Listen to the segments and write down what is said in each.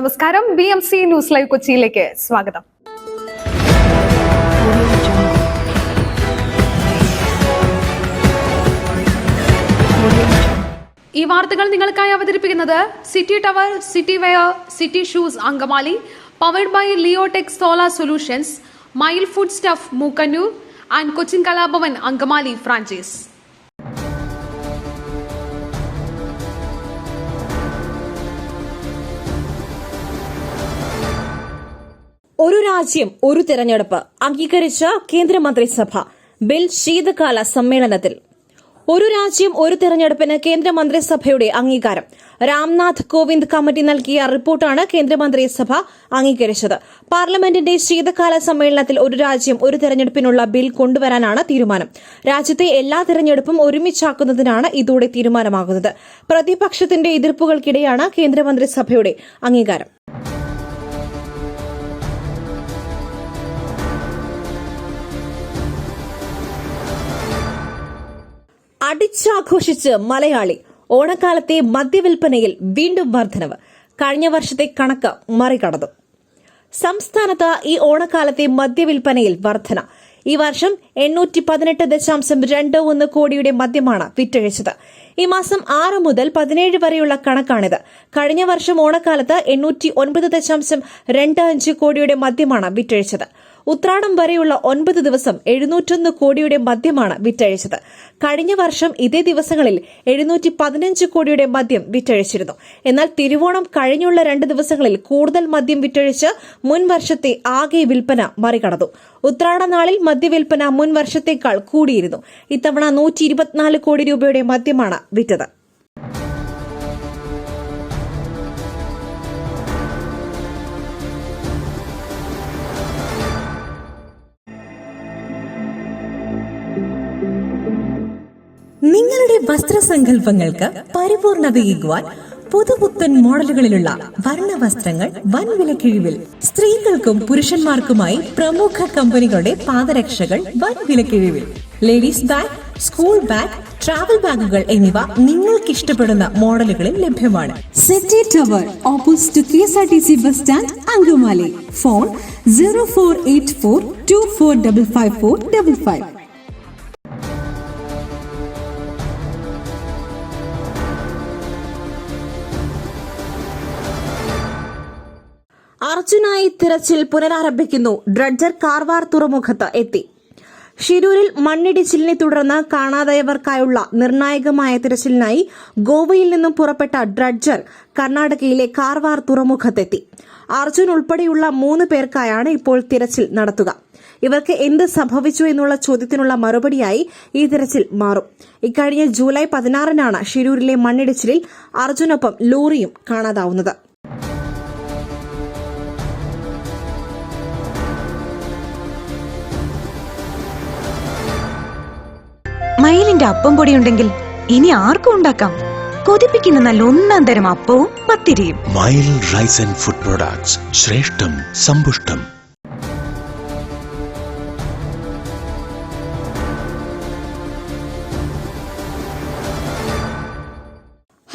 നമസ്കാരം. BMC news live കൊച്ചിയിലേക്ക് സ്വാഗതം. ഈ വാർത്തകൾ നിങ്ങൾക്കായി അവതരിപ്പിക്കുന്നത് city tower, city wear, city shoes Angamaly, powered by Leotech solar solutions, mile food stuff Mookkannoor and Cochin Kalabhavan Angamaly franchise. ഒരു രാജ്യം ഒരു തെരഞ്ഞെടുപ്പ് അംഗീകരിച്ച കേന്ദ്രമന്ത്രിസഭ ബിൽ ശീതകാല സമ്മേളനത്തിൽ. ഒരു രാജ്യം ഒരു തെരഞ്ഞെടുപ്പിന് കേന്ദ്രമന്ത്രിസഭയുടെ അംഗീകാരം. രാംനാഥ് കോവിന്ദ് കമ്മിറ്റി നൽകിയ റിപ്പോർട്ടാണ് കേന്ദ്രമന്ത്രിസഭ അംഗീകരിച്ചത്. പാർലമെന്റിന്റെ ശീതകാല സമ്മേളനത്തിൽ ഒരു രാജ്യം ഒരു തെരഞ്ഞെടുപ്പിനുള്ള ബിൽ കൊണ്ടുവരാനാണ് തീരുമാനം. രാജ്യത്തെ എല്ലാ തെരഞ്ഞെടുപ്പും ഒരുമിച്ചാക്കുന്നതിനാണ് ഇതോടെ തീരുമാനമാകുന്നത്. പ്രതിപക്ഷത്തിന്റെ എതിർപ്പുകൾക്കിടെയാണ് കേന്ദ്രമന്ത്രിസഭയുടെ അംഗീകാരം. അടിച്ചാഘോഷിച്ച് മലയാളി. ഓണക്കാലത്തെ മദ്യവിൽപ്പനയിൽ വീണ്ടും വർധനവ്. കഴിഞ്ഞ വർഷത്തെ കണക്ക് മറികടന്നു. സംസ്ഥാനത്ത് ഈ ഓണക്കാലത്തെ മദ്യവിൽപ്പനയിൽ വർധന. ഈ വർഷം 818.21 കോടിയുടെ മദ്യമാണ് വിറ്റഴിച്ചത്. ഈ മാസം 6 മുതൽ 17 വരെയുള്ള കണക്കാണിത്. കഴിഞ്ഞ വർഷം ഓണക്കാലത്ത് 809.25 കോടിയുടെ മദ്യമാണ് വിറ്റഴിച്ചത്. ഉത്രാടം വരെയുള്ള 9 ദിവസം 701 കോടിയുടെ മദ്യമാണ് വിറ്റഴിച്ചത്. കഴിഞ്ഞ വർഷം ഇതേ ദിവസങ്ങളിൽ 715 കോടിയുടെ മദ്യം വിറ്റഴിച്ചിരുന്നു. എന്നാൽ തിരുവോണം കഴിഞ്ഞുള്ള 2 ദിവസങ്ങളിൽ കൂടുതൽ മദ്യം വിറ്റഴിച്ച് മുൻ വർഷത്തെ ആകെ വിൽപ്പന മറികടന്നു. ഉത്രാട നാളിൽ മദ്യവിൽപ്പന മുൻ വർഷത്തേക്കാൾ കൂടിയിരുന്നു. ഇത്തവണ 124 കോടി രൂപയുടെ മദ്യമാണ് വിറ്റത്. നിങ്ങളുടെ വസ്ത്രസങ്കല്പങ്ങൾക്ക് പരിപൂർണതയേകുവാൻ പുതുപുത്തൻ മോഡലുകളിലുള്ള വർണ്ണവസ്ത്രങ്ങൾ വൻ വിലക്കിഴിവിൽ. സ്ത്രീകൾക്കും പുരുഷന്മാർക്കുമായി പ്രമുഖ കമ്പനികളുടെ പാദരക്ഷകൾ വൻ വിലക്കിഴിവിൽ. Ladies bag, school bag, travel ബാഗുകൾ എന്നിവ നിങ്ങൾക്ക് ഇഷ്ടപ്പെടുന്ന മോഡലുകളിൽ ലഭ്യമാണ്. City tower opposite KSRTC bus stand Angamaly. Phone 0484245555. അർജുനായി തിരച്ചിൽ പുനരാരംഭിക്കുന്നു. ഡ്രഡ്ജർ കാർവാർ തുറമുഖത്ത് എത്തി. ഷിരൂരിൽ മണ്ണിടിച്ചിലിനെ തുടർന്ന് കാണാതായവർക്കായുള്ള നിർണായകമായ തിരച്ചിലിനായി ഗോവയിൽ നിന്നും പുറപ്പെട്ട ഡ്രഡ്ജർ കർണാടകയിലെ കാർവാർ തുറമുഖത്തെത്തി. അർജുൻ ഉൾപ്പെടെയുള്ള 3 പേർക്കായാണ് ഇപ്പോൾ തിരച്ചിൽ നടത്തുക. ഇവർക്ക് എന്ത് സംഭവിച്ചു എന്നുള്ള ചോദ്യത്തിനുള്ള മറുപടിയായി ഈ തിരച്ചിൽ മാറും. ഇക്കഴിഞ്ഞ ജൂലൈ 16-നാണ് ഷിരൂരിലെ മണ്ണിടിച്ചിലിൽ അർജുനൊപ്പം ലോറിയും കാണാതാവുന്നത്. മയിലിന്റെ അപ്പം പൊടിയുണ്ടെങ്കിൽ ഇനി ആർക്കും ഉണ്ടാക്കാം. കൊതിപ്പിക്കുന്ന നല്ല 1-ാം തരം അപ്പവും പത്തിരിയും. മയിൽ റൈസ് ആൻഡ് ഫുഡ് പ്രൊഡക്ട്സ്. ശ്രേഷ്ഠം, സമ്പുഷ്ടം.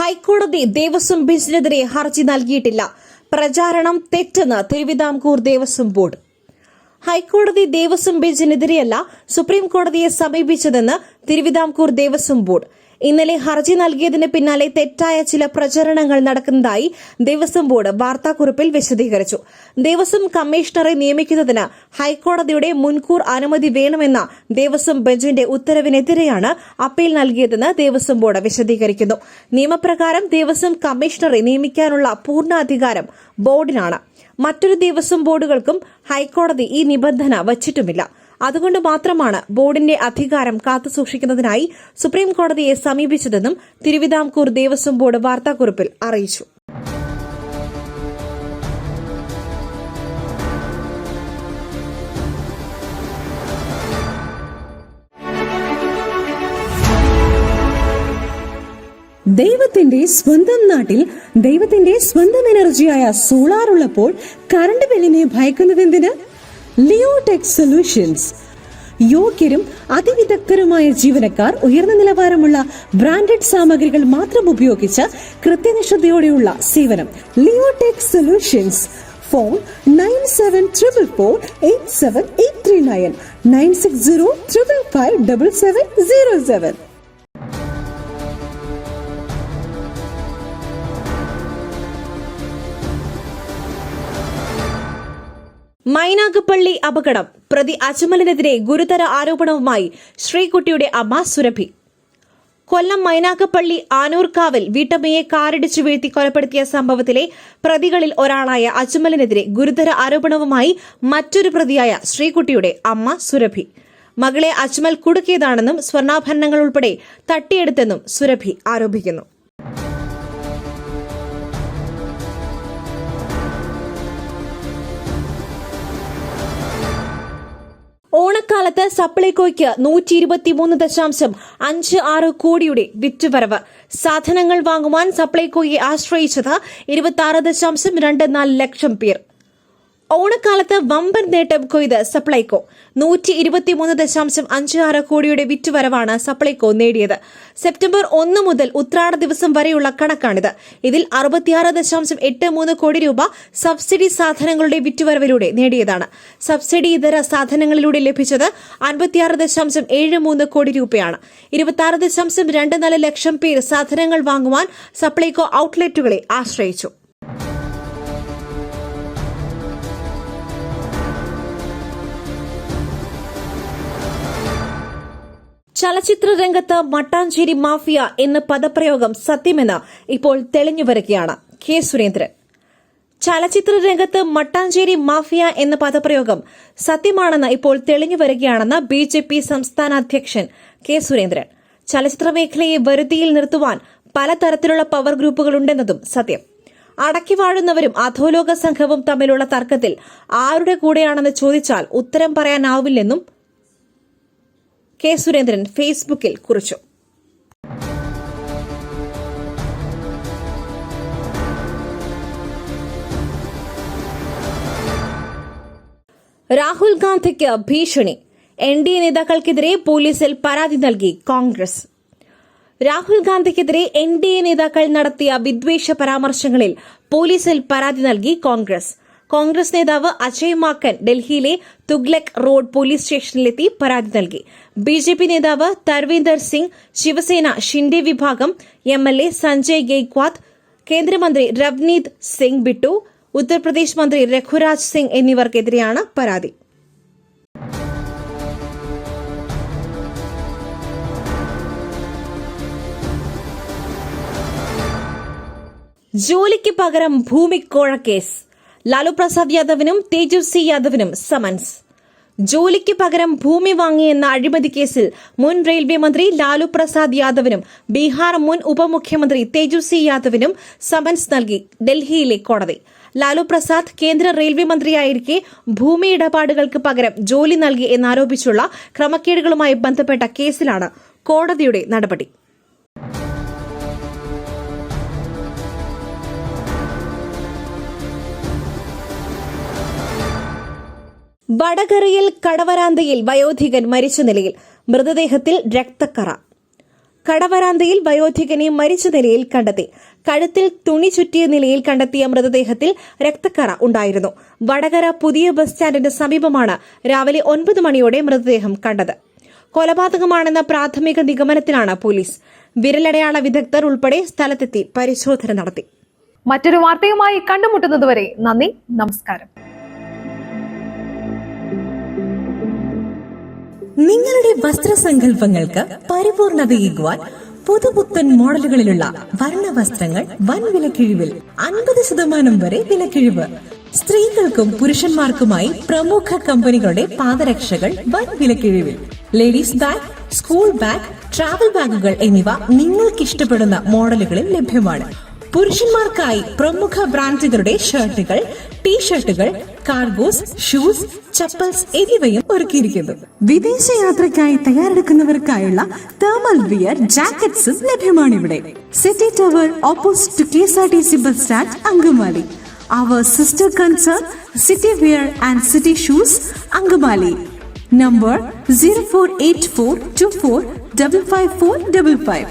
ഹൈക്കോടതി ദേവസ്വം ബെഞ്ചിനെതിരെ ഹർജി നൽകിയിട്ടില്ല. പ്രചാരണം തെറ്റെന്ന് തിരുവിതാംകൂർ ദേവസ്വം ബോർഡ്. ഹൈക്കോടതി ദേവസ്വം ബെഞ്ചിനെതിരെയല്ല സുപ്രീം കോടതിയെ സമീപിച്ചതെന്ന് തിരുവിതാംകൂർ ദേവസ്വം ബോർഡ്. ഇന്നലെ ഹർജി നൽകിയതിന് പിന്നാലെ തെറ്റായ ചില പ്രചരണങ്ങൾ നടക്കുന്നതായി ദേവസ്വം ബോർഡ് വാർത്താക്കുറിപ്പിൽ വിശദീകരിച്ചു. ദേവസ്വം കമ്മീഷണറെ നിയമിക്കുന്നതിന് ഹൈക്കോടതിയുടെ മുൻകൂർ അനുമതി വേണമെന്ന ദേവസ്വം ബെഞ്ചിന്റെ ഉത്തരവിനെതിരെയാണ് അപ്പീൽ നൽകിയതെന്ന് ദേവസ്വം ബോർഡ് വിശദീകരിക്കുന്നു. നിയമപ്രകാരം ദേവസ്വം കമ്മീഷണറെ നിയമിക്കാനുള്ള പൂർണ്ണ അധികാരം ബോർഡിനാണ്. മറ്റൊരു ദേവസ്വം ബോർഡുകൾക്കും ഹൈക്കോടതി ഈ നിബന്ധന വച്ചിട്ടുമില്ല. അതുകൊണ്ട് മാത്രമാണ് ബോർഡിന്റെ അധികാരം കാത്തുസൂക്ഷിക്കുന്നതിനായി സുപ്രീം കോടതിയെ സമീപിച്ചതെന്നും തിരുവിതാംകൂർ ദേവസ്വം ബോർഡ് വാർത്താക്കുറിപ്പിൽ അറിയിച്ചു. ദൈവത്തിന്റെ സ്വന്തം നാട്ടിൽ ദൈവത്തിന്റെ സ്വന്തം എനർജിയായ സോളാർ ഉള്ളപ്പോൾ കറണ്ട് ബില്ലിനെ ഭയക്കുന്നതെന്തിന്? Leotech solutions. യോഗ്യരും അതിവിദഗ്ധരുമായ ജീവനക്കാർ ഉയർന്ന നിലവാരമുള്ള ബ്രാൻഡഡ് സാമഗ്രികൾ മാത്രം ഉപയോഗിച്ച് കൃത്യനിഷ്ഠതയോടെയുള്ള സേവനം. Leotech solutions. ഫോൺ 9744487839 9605557707. മൈനാഗപ്പള്ളി അപകടം. പ്രതി അജ്മലിനെതിരെ ഗുരുതര ആരോപണവുമായി ശ്രീകുട്ടിയുടെ അമ്മ സുരഭി. കൊല്ലം മൈനാഗപ്പള്ളി ആനൂർക്കാവിൽ വീട്ടമ്മയെ കാറിടിച്ചു വീഴ്ത്തി കൊലപ്പെടുത്തിയ സംഭവത്തിലെ പ്രതികളിൽ ഒരാളായ അജ്മലിനെതിരെ ഗുരുതര ആരോപണവുമായി മറ്റൊരു പ്രതിയായ ശ്രീകുട്ടിയുടെ അമ്മ സുരഭി. മകളെ അജ്മൽ കുടുക്കിയതാണെന്നും സ്വർണ്ണാഭരണങ്ങൾ ഉൾപ്പെടെ തട്ടിയെടുത്തെന്നും സുരഭി ആരോപിക്കുന്നു. ഓണക്കാലത്ത് സപ്ലൈകോയ്ക്ക് 123.56 കോടിയുടെ വിറ്റുവരവ്. സാധനങ്ങൾ വാങ്ങുവാൻ സപ്ലൈകോയെ ആശ്രയിച്ചത് 26.24 ലക്ഷം പേർ. ഓണക്കാലത്ത് വമ്പൻ നേട്ടം കൊയ്ത് സപ്ലൈകോ. 123.56 കോടിയുടെ വിറ്റുവരവാണ് സപ്ലൈകോ നേടിയത്. സെപ്റ്റംബർ 1 മുതൽ ഉത്രാട ദിവസം വരെയുള്ള കണക്കാണിത്. ഇതിൽ 66.83 കോടി രൂപ സബ്സിഡി സാധനങ്ങളുടെ വിറ്റുവരവിലൂടെ നേടിയതാണ്. സബ്സിഡി ഇതര സാധനങ്ങളിലൂടെ ലഭിച്ചത് 56.73 കോടി രൂപയാണ്. 26.24 ലക്ഷം പേർ സാധനങ്ങൾ വാങ്ങുവാൻ സപ്ലൈകോ ഔട്ട്ലെറ്റുകളെ ആശ്രയിച്ചു. ചലച്ചിത്ര രംഗത്ത് മട്ടാഞ്ചേരി മാഫിയ എന്ന പദപ്രയോഗം സത്യമെന്ന് ഇപ്പോൾ തെളിഞ്ഞുവരികയാണ്. കെ സുരേന്ദ്രൻ. ചലച്ചിത്ര രംഗത്ത് മട്ടാഞ്ചേരി മാഫിയ എന്ന പദപ്രയോഗം സത്യമാണെന്ന് ഇപ്പോൾ തെളിഞ്ഞുവരികയാണെന്ന് BJP സംസ്ഥാന അധ്യക്ഷൻ കെ സുരേന്ദ്രൻ. ചലച്ചിത്ര മേഖലയെ വരുതിയിൽ നിർത്തുവാൻ പലതരത്തിലുള്ള പവർ ഗ്രൂപ്പുകളുണ്ടെന്നതും സത്യം. അടക്കി വാഴുന്നവരും അധോലോക സംഘവും തമ്മിലുള്ള തർക്കത്തിൽ ആരുടെ കൂടെയാണെന്ന് ചോദിച്ചാൽ ഉത്തരം പറയാനാവില്ലെന്നും കെ സുരേന്ദ്രൻ ഫേസ്ബുക്കിൽ കുറിച്ചു. രാഹുൽ ഗാന്ധിക്ക് ഭീഷണി. NDA നേതാക്കൾക്കെതിരെ പോലീസിൽ പരാതി നൽകി കോൺഗ്രസ്. രാഹുൽ ഗാന്ധിക്കെതിരെ NDA നേതാക്കൾ നടത്തിയ വിദ്വേഷ പരാമർശങ്ങളിൽ പോലീസിൽ പരാതി നൽകി കോൺഗ്രസ്. കോൺഗ്രസ് നേതാവ് അജയ് മാക്കൻ ഡൽഹിയിലെ തുഗ്ലക് റോഡ് പോലീസ് സ്റ്റേഷനിലെത്തി പരാതി നൽകി. BJP നേതാവ് തർവീന്ദർ സിംഗ്, ശിവസേന ഷിൻഡെ വിഭാഗം MLA സഞ്ജയ് ഗെയ്ക്വാദ്, കേന്ദ്രമന്ത്രി രവ്നീത് സിംഗ് ബിട്ടു, ഉത്തർപ്രദേശ് മന്ത്രി രഘുരാജ് സിംഗ് എന്നിവർക്കെതിരെയാണ് പരാതി. ജോലിക്ക് പകരം ഭൂമിക്കോഴ കേസ്. ലാലു പ്രസാദ് യാദവിനും തേജസ്വി യാദവിനും സമൻസ്. ജോലിക്ക് പകരം ഭൂമി വാങ്ങിയെന്ന അഴിമതി കേസിൽ മുൻ റെയിൽവേ മന്ത്രി ലാലു പ്രസാദ് യാദവിനും ബീഹാർ മുൻ ഉപമുഖ്യമന്ത്രി തേജസ്വി യാദവിനും സമൻസ് നൽകി ഡൽഹിയിലെ കോടതി. ലാലു പ്രസാദ് കേന്ദ്ര റെയിൽവേ മന്ത്രിയായിരിക്കെ ഭൂമി ഇടപാടുകൾക്ക് പകരം ജോലി നൽകി എന്നാരോപിച്ചുള്ള ക്രമക്കേടുകളുമായി ബന്ധപ്പെട്ട കേസിലാണ് കോടതിയുടെ നടപടി. വടകരയിൽ കടവരാന്തയിൽ വയോധികൻ മരിച്ച നിലയിൽ, മൃതദേഹത്തിൽ രക്തക്കറ. കടവരാന്തയിൽ വയോധികനെ മരിച്ച നിലയിൽ കണ്ടെത്തി. കഴുത്തിൽ തുണി ചുറ്റിയ നിലയിൽ കണ്ടെത്തിയ മൃതദേഹത്തിൽ രക്തക്കറ ഉണ്ടായിരുന്നു. വടകര പുതിയ ബസ് സ്റ്റാൻഡിന് സമീപമാണ് രാവിലെ 9 മണിയോടെ മൃതദേഹം കണ്ടത്. കൊലപാതകമാണെന്ന പ്രാഥമിക നിഗമനത്തിലാണ് പോലീസ്. വിരലടയാള വിദഗ്ധർ ഉൾപ്പെടെ സ്ഥലത്തെത്തി പരിശോധന നടത്തി. മറ്റൊരു വാർത്തയുമായി കണ്ടുമുട്ടുന്നതുവരെ നന്ദി, നമസ്കാരം. നിങ്ങളുടെ വസ്ത്രസങ്കല്പങ്ങൾക്ക് പരിപൂർണതയേകുവാൻ പുതുപുത്തൻ മോഡലുകളിലുള്ള വർണ്ണ വസ്ത്രങ്ങൾ വൻ വിലക്കിഴിവിൽ 50% വരെ വിലക്കിഴിവ്. സ്ത്രീകൾക്കും പുരുഷന്മാർക്കുമായി പ്രമുഖ കമ്പനികളുടെ പാദരക്ഷകൾ വൻ വിലക്കിഴിവിൽ. Ladies bag, school bag, travel ബാഗുകൾ എന്നിവ നിങ്ങൾക്കിഷ്ടപ്പെടുന്ന മോഡലുകളിൽ ലഭ്യമാണ്. പുരുഷന്മാർക്കായി പ്രമുഖ ബ്രാൻഡുകളുടെ ഷർട്ടുകൾ, ടീഷർട്ടുകൾ, കാർഗോസ്, ഷൂസ്, ചപ്പൽസ് എന്നിവയും ഒരുക്കിയിരിക്കുന്നു. വിദേശയാത്രയ്ക്കായി തയ്യാറെടുക്കുന്നവർക്കായുള്ള തേർമൽ വിയർ, ജാക്കറ്റ്സും ലഭ്യമാണിവിടെ. City tower opposite KSRTC bus stand, Angamaly. Our sister concern, City Wear and City Shoes, Angamali. Number 048424555455.